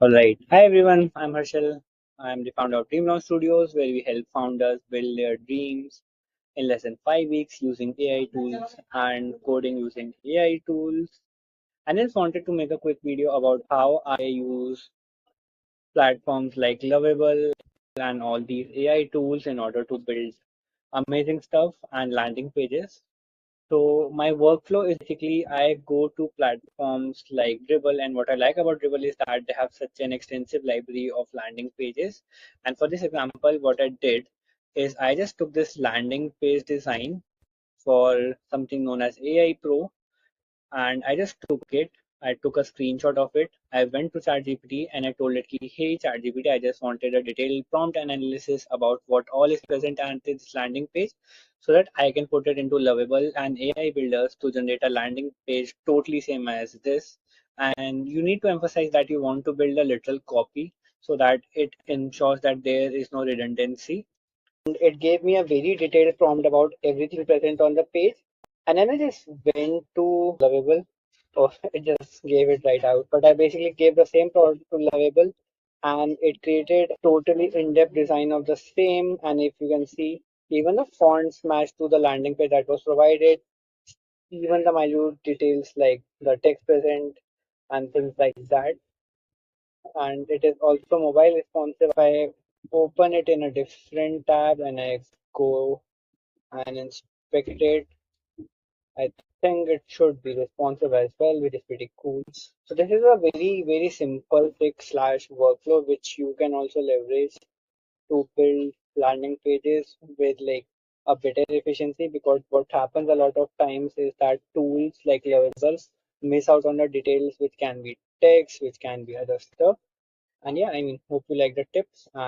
All right. Hi everyone. I'm Harshal. I'm the founder of Dream Launch Studios, where we help founders build their dreams in less than 5 weeks using AI tools and coding using AI tools. And I just wanted to make a quick video about how I use platforms like Lovable and all these AI tools in order to build amazing stuff and landing pages. So my workflow is basically I go to platforms like Dribbble, and what I like about Dribbble is that they have such an extensive library of landing pages. And for this example, what I did is I just took this landing page design for something known as AIPro, and I just took it. I took a screenshot of it. I went to ChatGPT and I told it, "Hey ChatGPT, I just wanted a detailed prompt and analysis about what all is present at this landing page, so that I can put it into Lovable and AI builders to generate a landing page totally same as this." And you need to emphasize that you want to build a literal copy so that it ensures that there is no redundancy. It gave me a very detailed prompt about everything present on the page. And then I just went to Lovable. Oh, it just gave it right out. But I basically gave the same prompt to Lovable and it created a totally in-depth design of the same. And if you can see, even the fonts matched to the landing page that was provided, even the minute details like the text present and things like that. And it is also mobile responsive. I open it in a different tab and I go and inspect it, I think it should be responsive as well, which is pretty cool. So this is a very simple trick slash workflow which you can also leverage to build landing pages with like a better efficiency, because what happens a lot of times is that tools like Lovable miss out on the details, which can be text, which can be other stuff. And yeah, I mean, hope you like the tips. And